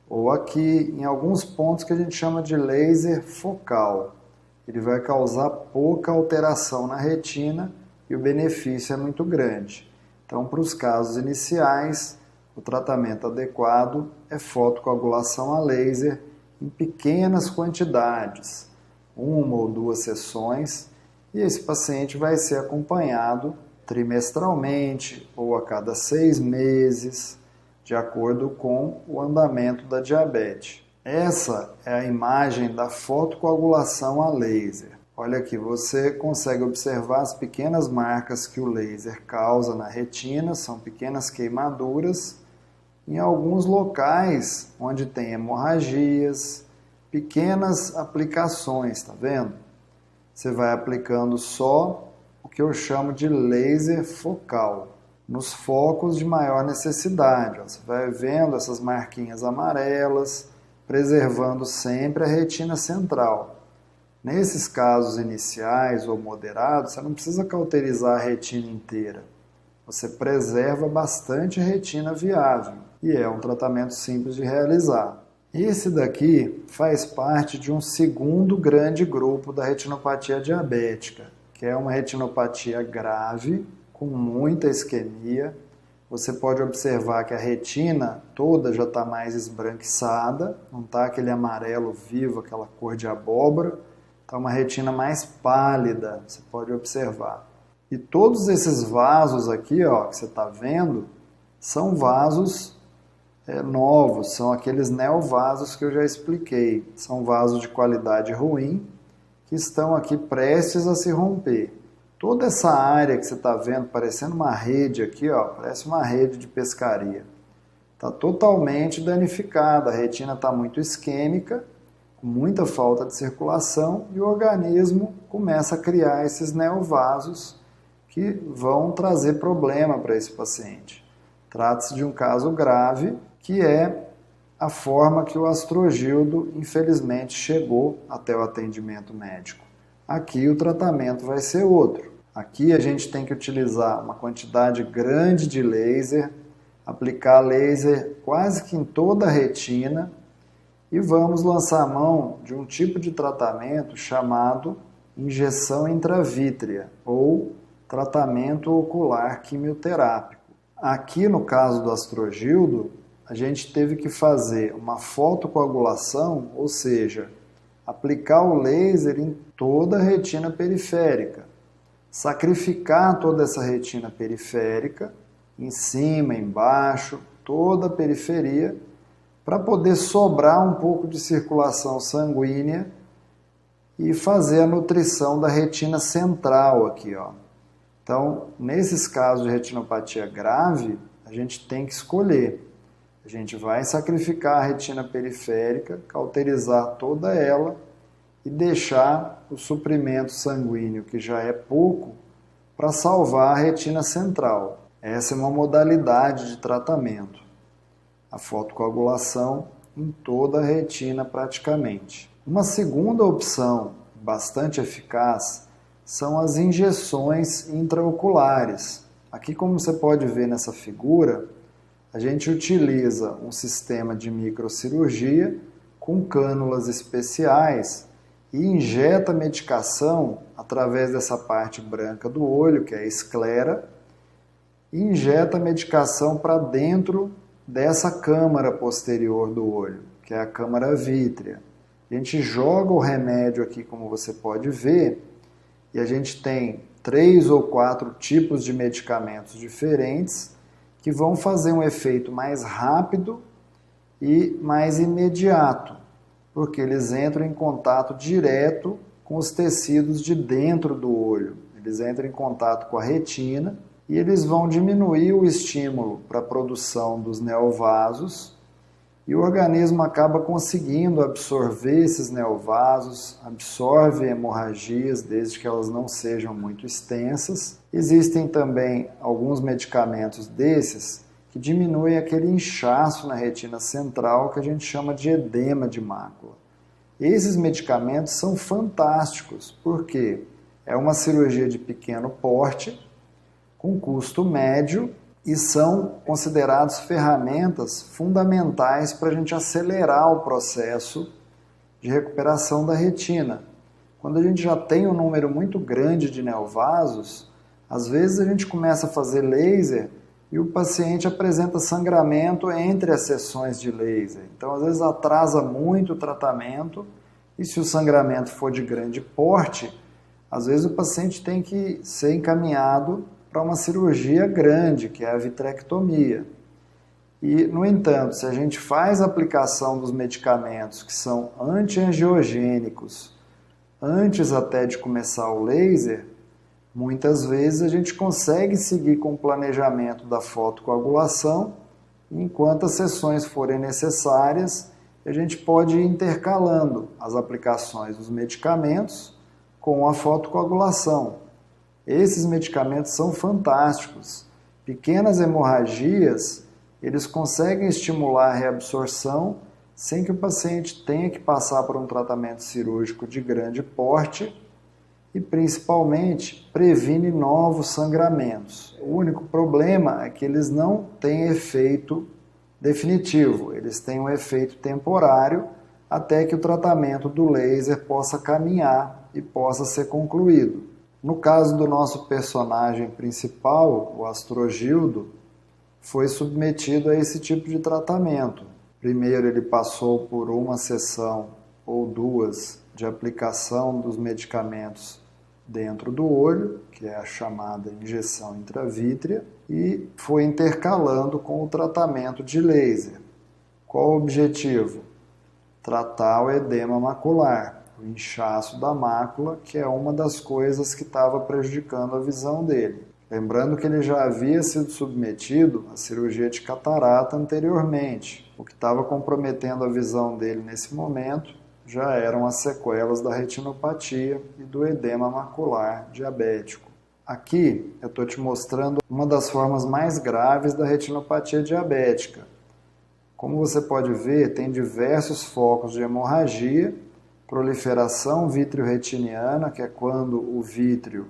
ou aqui em alguns pontos que a gente chama de laser focal. Ele vai causar pouca alteração na retina e o benefício é muito grande. Então, para os casos iniciais, o tratamento adequado é fotocoagulação a laser em pequenas quantidades, 1 ou 2 sessões, e esse paciente vai ser acompanhado trimestralmente ou a cada 6 meses, de acordo com o andamento da diabetes. Essa é a imagem da fotocoagulação a laser. Olha aqui, você consegue observar as pequenas marcas que o laser causa na retina, são pequenas queimaduras, em alguns locais onde tem hemorragias, pequenas aplicações, tá vendo? Você vai aplicando só o que eu chamo de laser focal, nos focos de maior necessidade. Você vai vendo essas marquinhas amarelas, preservando sempre a retina central. Nesses casos iniciais ou moderados, você não precisa cauterizar a retina inteira. Você preserva bastante a retina viável e é um tratamento simples de realizar. Esse daqui faz parte de um segundo grande grupo da retinopatia diabética, que é uma retinopatia grave, com muita isquemia. Você pode observar que a retina toda já está mais esbranquiçada, não está aquele amarelo vivo, aquela cor de abóbora. Está uma retina mais pálida, você pode observar. E todos esses vasos aqui, ó, que você está vendo, são vasos novos, são aqueles neovasos que eu já expliquei. São vasos de qualidade ruim, que estão aqui prestes a se romper. Toda essa área que você está vendo, parecendo uma rede aqui, ó, parece uma rede de pescaria. Está totalmente danificada, a retina está muito isquêmica, com muita falta de circulação, e o organismo começa a criar esses neovasos que vão trazer problema para esse paciente. Trata-se de um caso grave, que é a forma que o Astrogildo, infelizmente, chegou até o atendimento médico. Aqui o tratamento vai ser outro. Aqui a gente tem que utilizar uma quantidade grande de laser, aplicar laser quase que em toda a retina, e vamos lançar a mão de um tipo de tratamento chamado injeção intravítrea ou tratamento ocular quimioterápico. Aqui no caso do Astrogildo, a gente teve que fazer uma fotocoagulação, ou seja, aplicar o laser em toda a retina periférica, sacrificar toda essa retina periférica, em cima, embaixo, toda a periferia, para poder sobrar um pouco de circulação sanguínea e fazer a nutrição da retina central aqui, ó. Então, nesses casos de retinopatia grave, a gente tem que escolher. A gente vai sacrificar a retina periférica, cauterizar toda ela e deixar o suprimento sanguíneo, que já é pouco, para salvar a retina central. Essa é uma modalidade de tratamento. A fotocoagulação em toda a retina praticamente. Uma segunda opção bastante eficaz são as injeções intraoculares. Aqui, como você pode ver nessa figura, a gente utiliza um sistema de microcirurgia com cânulas especiais e injeta medicação através dessa parte branca do olho, que é a esclera, e injeta medicação para dentro dessa câmara posterior do olho, que é a câmara vítrea. A gente joga o remédio aqui, como você pode ver, e a gente tem 3 ou 4 tipos de medicamentos diferentes que vão fazer um efeito mais rápido e mais imediato, porque eles entram em contato direto com os tecidos de dentro do olho. Eles entram em contato com a retina e eles vão diminuir o estímulo para a produção dos neovasos e o organismo acaba conseguindo absorver esses neovasos, absorve hemorragias desde que elas não sejam muito extensas. Existem também alguns medicamentos desses que diminuem aquele inchaço na retina central que a gente chama de edema de mácula. Esses medicamentos são fantásticos, porque é uma cirurgia de pequeno porte, com custo médio, e são considerados ferramentas fundamentais para a gente acelerar o processo de recuperação da retina. Quando a gente já tem um número muito grande de neovasos, às vezes a gente começa a fazer laser e o paciente apresenta sangramento entre as sessões de laser. Então, às vezes atrasa muito o tratamento e se o sangramento for de grande porte, às vezes o paciente tem que ser encaminhado para uma cirurgia grande, que é a vitrectomia. E, no entanto, se a gente faz a aplicação dos medicamentos que são antiangiogênicos antes até de começar o laser, muitas vezes a gente consegue seguir com o planejamento da fotocoagulação, enquanto as sessões forem necessárias, a gente pode ir intercalando as aplicações dos medicamentos com a fotocoagulação. Esses medicamentos são fantásticos. Pequenas hemorragias, eles conseguem estimular a reabsorção sem que o paciente tenha que passar por um tratamento cirúrgico de grande porte e, principalmente, previne novos sangramentos. O único problema é que eles não têm efeito definitivo, eles têm um efeito temporário até que o tratamento do laser possa caminhar e possa ser concluído. No caso do nosso personagem principal, o Astrogildo, foi submetido a esse tipo de tratamento. Primeiro ele passou por uma sessão ou duas de aplicação dos medicamentos dentro do olho, que é a chamada injeção intravítrea, e foi intercalando com o tratamento de laser. Qual o objetivo? Tratar o edema macular, o inchaço da mácula, que é uma das coisas que estava prejudicando a visão dele. Lembrando que ele já havia sido submetido à cirurgia de catarata anteriormente. O que estava comprometendo a visão dele nesse momento já eram as sequelas da retinopatia e do edema macular diabético. Aqui eu estou te mostrando uma das formas mais graves da retinopatia diabética. Como você pode ver, tem diversos focos de hemorragia, proliferação vítreo-retiniana, que é quando o vítreo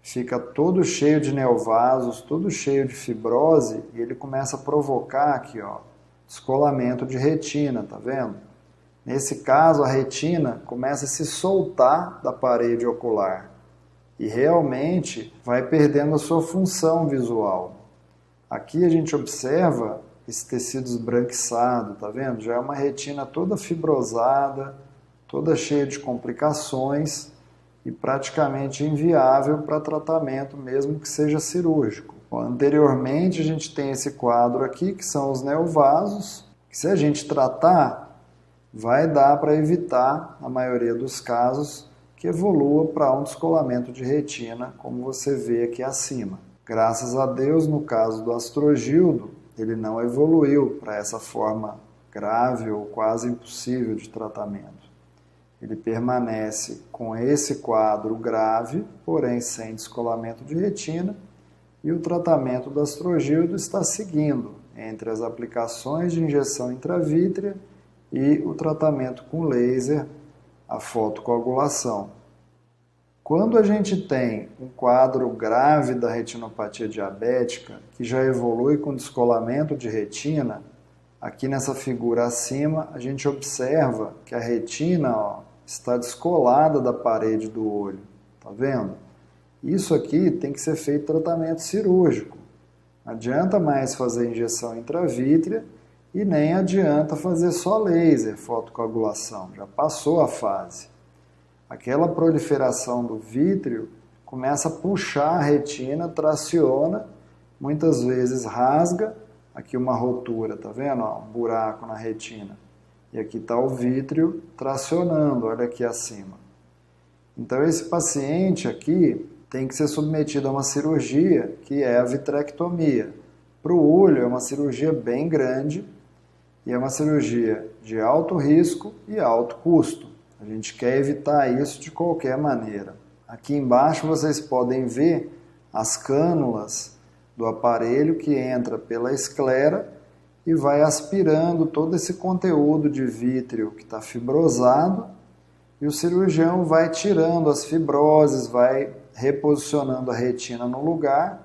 fica todo cheio de neovasos, todo cheio de fibrose, e ele começa a provocar aqui, ó, descolamento de retina, tá vendo? Nesse caso, a retina começa a se soltar da parede ocular e realmente vai perdendo a sua função visual. Aqui a gente observa esse tecido esbranquiçado, tá vendo? Já é uma retina toda fibrosada, toda cheia de complicações e praticamente inviável para tratamento, mesmo que seja cirúrgico. Bom, anteriormente a gente tem esse quadro aqui, que são os neovasos, que se a gente tratar, vai dar para evitar, na maioria dos casos, que evolua para um descolamento de retina, como você vê aqui acima. Graças a Deus, no caso do Astrogildo, ele não evoluiu para essa forma grave ou quase impossível de tratamento. Ele permanece com esse quadro grave, porém sem descolamento de retina, e o tratamento do Astrogildo está seguindo entre as aplicações de injeção intravítrea e o tratamento com laser, a fotocoagulação. Quando a gente tem um quadro grave da retinopatia diabética, que já evolui com descolamento de retina, aqui nessa figura acima, a gente observa que a retina, ó, está descolada da parede do olho, tá vendo? Isso aqui tem que ser feito tratamento cirúrgico. Não adianta mais fazer injeção intravítrea e nem adianta fazer só laser, fotocoagulação, já passou a fase. Aquela proliferação do vítreo começa a puxar a retina, traciona, muitas vezes rasga, aqui uma rotura, tá vendo? Ó, um buraco na retina. E aqui está o vítreo tracionando, olha aqui acima. Então esse paciente aqui tem que ser submetido a uma cirurgia, que é a vitrectomia. Para o olho é uma cirurgia bem grande e é uma cirurgia de alto risco e alto custo. A gente quer evitar isso de qualquer maneira. Aqui embaixo vocês podem ver as cânulas do aparelho que entra pela esclera e vai aspirando todo esse conteúdo de vítreo que está fibrosado, e o cirurgião vai tirando as fibroses, vai reposicionando a retina no lugar.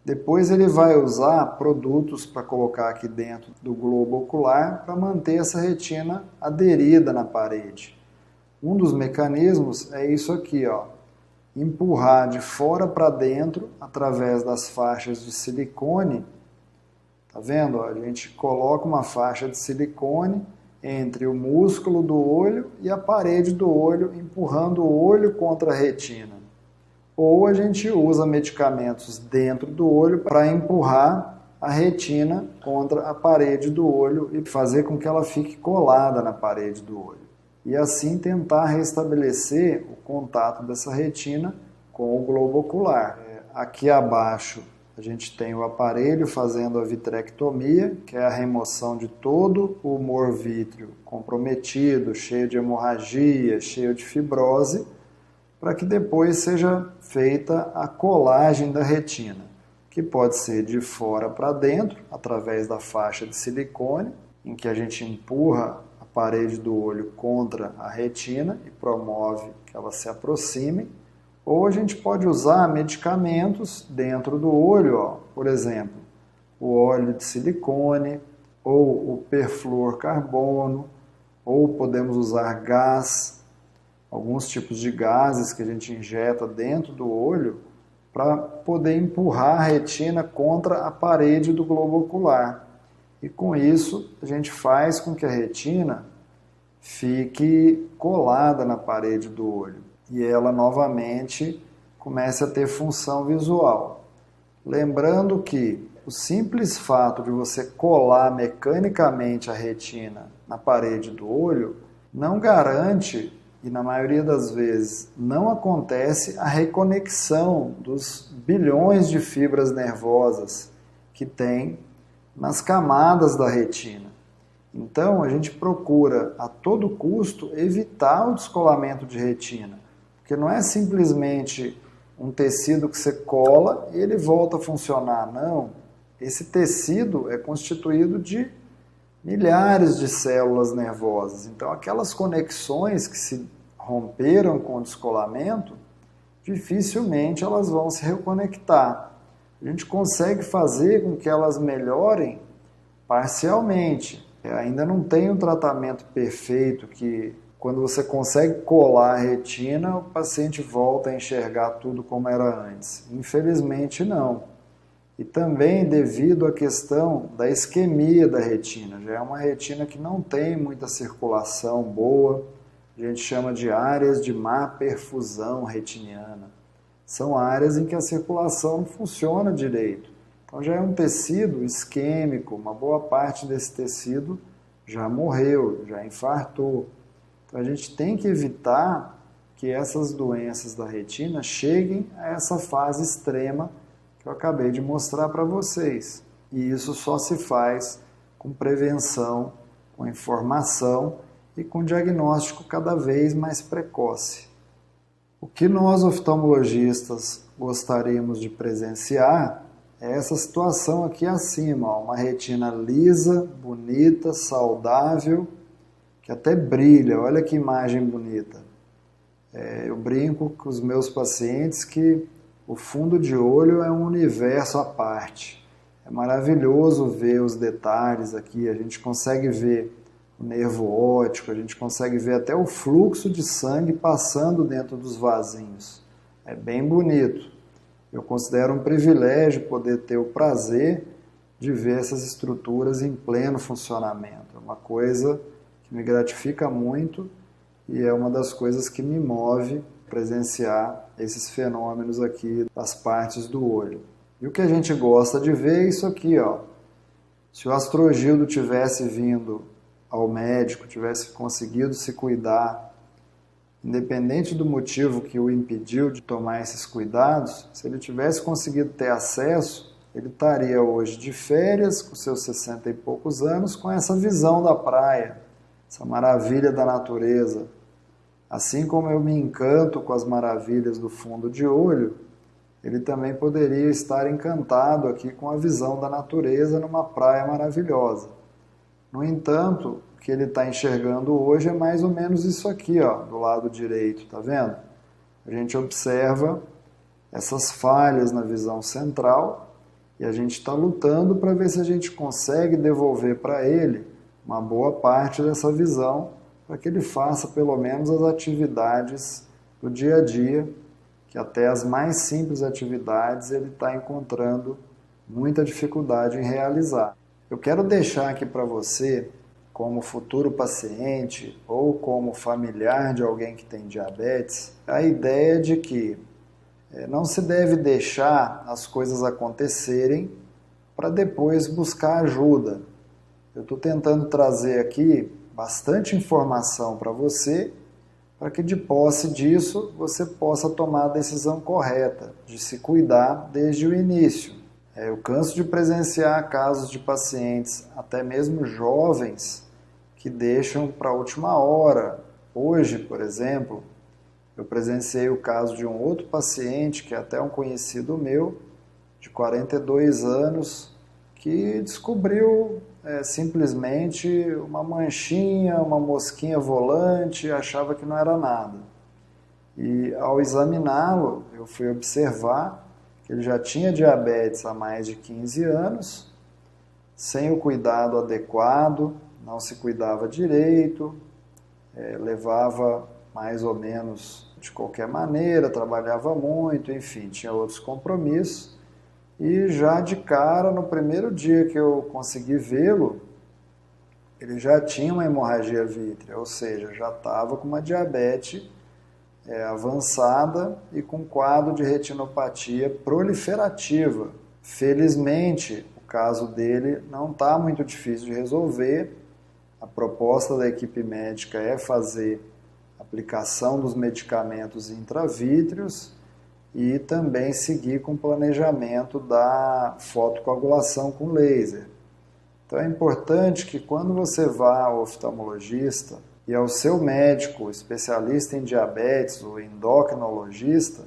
Depois ele vai usar produtos para colocar aqui dentro do globo ocular para manter essa retina aderida na parede. Um dos mecanismos é isso aqui, ó, empurrar de fora para dentro através das faixas de silicone. Tá vendo? A gente coloca uma faixa de silicone entre o músculo do olho e a parede do olho, empurrando o olho contra a retina. Ou a gente usa medicamentos dentro do olho para empurrar a retina contra a parede do olho e fazer com que ela fique colada na parede do olho. e assim tentar restabelecer o contato dessa retina com o globo ocular. Aqui abaixo a gente tem o aparelho fazendo a vitrectomia, que é a remoção de todo o humor vítreo comprometido, cheio de hemorragia, cheio de fibrose, para que depois seja feita a colagem da retina, que pode ser de fora para dentro, através da faixa de silicone, em que a gente empurra a parede do olho contra a retina e promove que ela se aproxime, ou a gente pode usar medicamentos dentro do olho, por exemplo, o óleo de silicone, ou o perfluorcarbono, ou podemos usar gás, alguns tipos de gases que a gente injeta dentro do olho para poder empurrar a retina contra a parede do globo ocular. E com isso a gente faz com que a retina fique colada na parede do olho e ela novamente comece a ter função visual. Lembrando que o simples fato de você colar mecanicamente a retina na parede do olho não garante, e na maioria das vezes não acontece, a reconexão dos bilhões de fibras nervosas que tem nas camadas da retina. Então a gente procura a todo custo evitar o descolamento de retina, porque não é simplesmente um tecido que você cola e ele volta a funcionar, não. Esse tecido é constituído de milhares de células nervosas. Então, aquelas conexões que se romperam com o descolamento, dificilmente elas vão se reconectar. A gente consegue fazer com que elas melhorem parcialmente. Ainda não tem um tratamento perfeito que, quando você consegue colar a retina, o paciente volta a enxergar tudo como era antes. Infelizmente, não. E também devido à questão da isquemia da retina. Já é uma retina que não tem muita circulação boa, a gente chama de áreas de má perfusão retiniana. São áreas em que a circulação não funciona direito. Então já é um tecido isquêmico, uma boa parte desse tecido já morreu, já infartou. Então a gente tem que evitar que essas doenças da retina cheguem a essa fase extrema que eu acabei de mostrar para vocês. E isso só se faz com prevenção, com informação e com diagnóstico cada vez mais precoce. O que nós oftalmologistas gostaríamos de presenciar é essa situação aqui acima, ó, uma retina lisa, bonita, saudável, que até brilha. Olha que imagem bonita. Eu brinco com os meus pacientes que o fundo de olho é um universo à parte. É maravilhoso ver os detalhes aqui, a gente consegue ver o nervo óptico, a gente consegue ver até o fluxo de sangue passando dentro dos vasinhos. É bem bonito. Eu considero um privilégio poder ter o prazer de ver essas estruturas em pleno funcionamento. É uma coisa que me gratifica muito e é uma das coisas que me move presenciar esses fenômenos aqui das partes do olho. E o que a gente gosta de ver é isso aqui, ó. Se o Astrogildo tivesse vindo ao médico, tivesse conseguido se cuidar, independente do motivo que o impediu de tomar esses cuidados, se ele tivesse conseguido ter acesso, ele estaria hoje de férias, com seus 60 e poucos anos, com essa visão da praia, essa maravilha da natureza. Assim como eu me encanto com as maravilhas do fundo de olho, ele também poderia estar encantado aqui com a visão da natureza numa praia maravilhosa. No entanto, o que ele está enxergando hoje é mais ou menos isso aqui, ó, do lado direito, tá vendo? A gente observa essas falhas na visão central e a gente está lutando para ver se a gente consegue devolver para ele uma boa parte dessa visão, para que ele faça pelo menos as atividades do dia a dia, que até as mais simples atividades ele está encontrando muita dificuldade em realizar. Eu quero deixar aqui para você, como futuro paciente ou como familiar de alguém que tem diabetes, a ideia de que não se deve deixar as coisas acontecerem para depois buscar ajuda. Eu estou tentando trazer aqui bastante informação para você, para que de posse disso você possa tomar a decisão correta de se cuidar desde o início. Eu canso de presenciar casos de pacientes, até mesmo jovens, que deixam para a última hora. Hoje, por exemplo, eu presenciei o caso de um outro paciente, que é até um conhecido meu, de 42 anos, que descobriu simplesmente uma manchinha, uma mosquinha volante, achava que não era nada. E ao examiná-lo, eu fui observar que ele já tinha diabetes há mais de 15 anos, sem o cuidado adequado, não se cuidava direito, levava mais ou menos de qualquer maneira, trabalhava muito, enfim, tinha outros compromissos. E já de cara, no primeiro dia que eu consegui vê-lo, ele já tinha uma hemorragia vítrea, ou seja, já estava com uma diabetes avançada e com quadro de retinopatia proliferativa. Felizmente, o caso dele não está muito difícil de resolver. A proposta da equipe médica é fazer aplicação dos medicamentos intravítreos e também seguir com o planejamento da fotocoagulação com laser. Então é importante que quando você vá ao oftalmologista e ao seu médico, especialista em diabetes ou endocrinologista,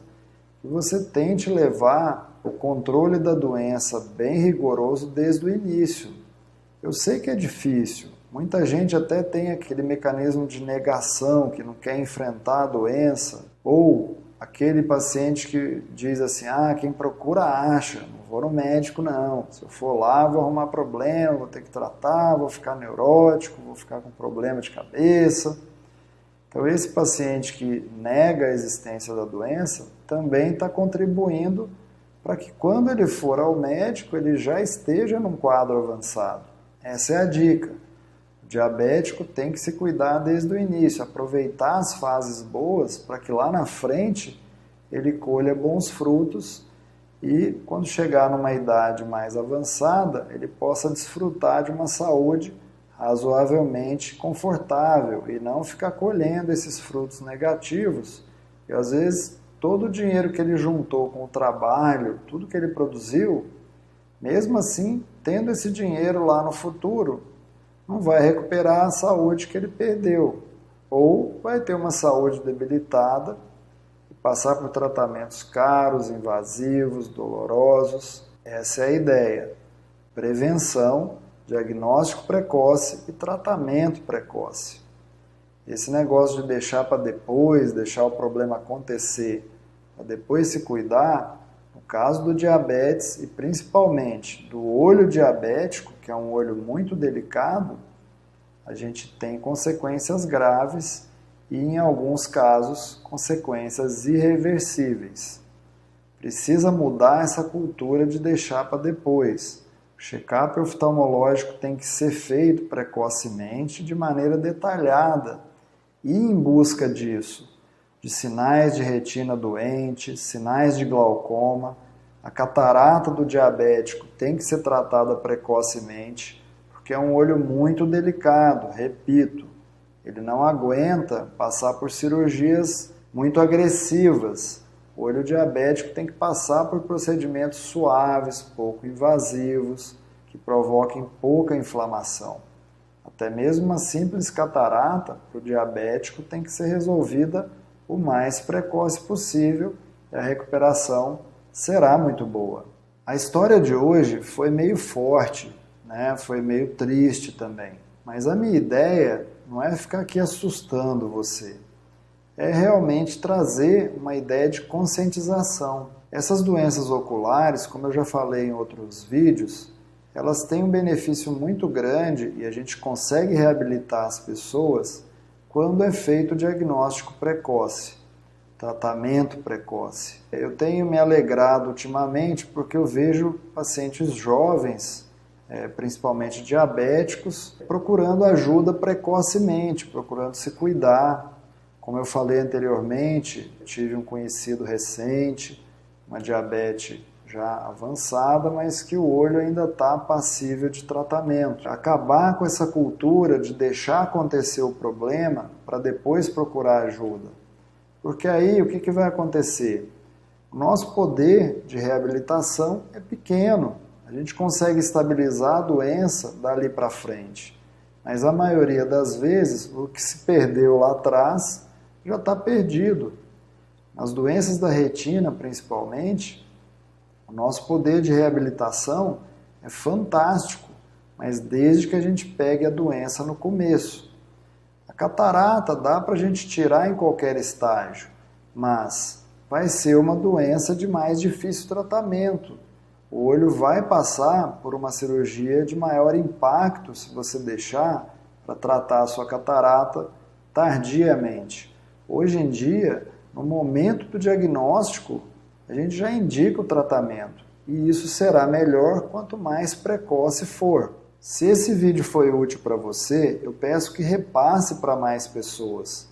que você tente levar o controle da doença bem rigoroso desde o início. Eu sei que é difícil, muita gente até tem aquele mecanismo de negação, que não quer enfrentar a doença, ou aquele paciente que diz assim, quem procura acha, não vou no médico não, se eu for lá vou arrumar problema, vou ter que tratar, vou ficar neurótico, vou ficar com problema de cabeça. Então esse paciente que nega a existência da doença também está contribuindo para que quando ele for ao médico ele já esteja num quadro avançado. Essa é a dica. O diabético tem que se cuidar desde o início, aproveitar as fases boas para que lá na frente ele colha bons frutos e quando chegar numa idade mais avançada ele possa desfrutar de uma saúde razoavelmente confortável e não ficar colhendo esses frutos negativos. E às vezes todo o dinheiro que ele juntou com o trabalho, tudo que ele produziu, mesmo assim, tendo esse dinheiro lá no futuro, não vai recuperar a saúde que ele perdeu, ou vai ter uma saúde debilitada e passar por tratamentos caros, invasivos, dolorosos. Essa é a ideia. Prevenção, diagnóstico precoce e tratamento precoce. Esse negócio de deixar para depois, deixar o problema acontecer, para depois se cuidar, no caso do diabetes e principalmente do olho diabético, que é um olho muito delicado, a gente tem consequências graves e, em alguns casos, consequências irreversíveis. Precisa mudar essa cultura de deixar para depois. O check-up oftalmológico tem que ser feito precocemente, de maneira detalhada, e em busca disso, de sinais de retina doente, sinais de glaucoma. A catarata do diabético tem que ser tratada precocemente, porque é um olho muito delicado, repito. Ele não aguenta passar por cirurgias muito agressivas. O olho diabético tem que passar por procedimentos suaves, pouco invasivos, que provoquem pouca inflamação. Até mesmo uma simples catarata para o diabético tem que ser resolvida o mais precoce possível e a recuperação será muito boa. A história de hoje foi meio forte, né? Foi meio triste também, mas a minha ideia não é ficar aqui assustando você, é realmente trazer uma ideia de conscientização. Essas doenças oculares, como eu já falei em outros vídeos, elas têm um benefício muito grande e a gente consegue reabilitar as pessoas quando é feito o diagnóstico precoce, tratamento precoce. Eu tenho me alegrado ultimamente porque eu vejo pacientes jovens, principalmente diabéticos, procurando ajuda precocemente, procurando se cuidar. Como eu falei anteriormente, tive um conhecido recente, uma diabetes já avançada, mas que o olho ainda está passível de tratamento. Acabar com essa cultura de deixar acontecer o problema para depois procurar ajuda. Porque aí o que vai acontecer? O nosso poder de reabilitação é pequeno. A gente consegue estabilizar a doença dali para frente. Mas a maioria das vezes, o que se perdeu lá atrás já está perdido. Nas doenças da retina, principalmente, o nosso poder de reabilitação é fantástico, mas desde que a gente pegue a doença no começo. A catarata dá para a gente tirar em qualquer estágio, mas vai ser uma doença de mais difícil tratamento. O olho vai passar por uma cirurgia de maior impacto se você deixar para tratar a sua catarata tardiamente. Hoje em dia, no momento do diagnóstico, a gente já indica o tratamento e isso será melhor quanto mais precoce for. Se esse vídeo foi útil para você, eu peço que repasse para mais pessoas,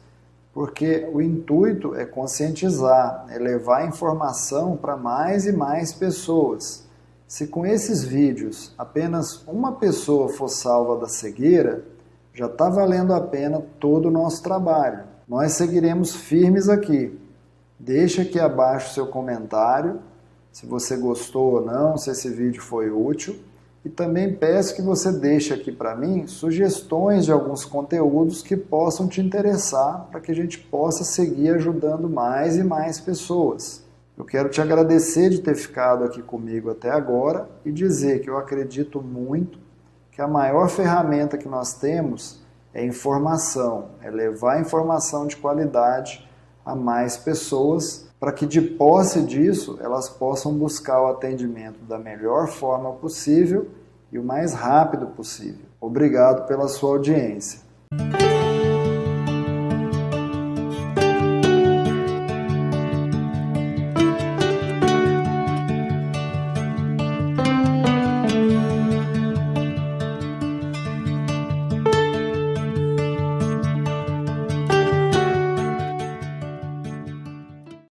porque o intuito é conscientizar, é levar informação para mais e mais pessoas. Se com esses vídeos apenas uma pessoa for salva da cegueira, já está valendo a pena todo o nosso trabalho. Nós seguiremos firmes aqui. Deixa aqui abaixo seu comentário, se você gostou ou não, se esse vídeo foi útil. E também peço que você deixe aqui para mim sugestões de alguns conteúdos que possam te interessar para que a gente possa seguir ajudando mais e mais pessoas. Eu quero te agradecer de ter ficado aqui comigo até agora e dizer que eu acredito muito que a maior ferramenta que nós temos é informação, é levar informação de qualidade a mais pessoas para que de posse disso elas possam buscar o atendimento da melhor forma possível e o mais rápido possível. Obrigado pela sua audiência.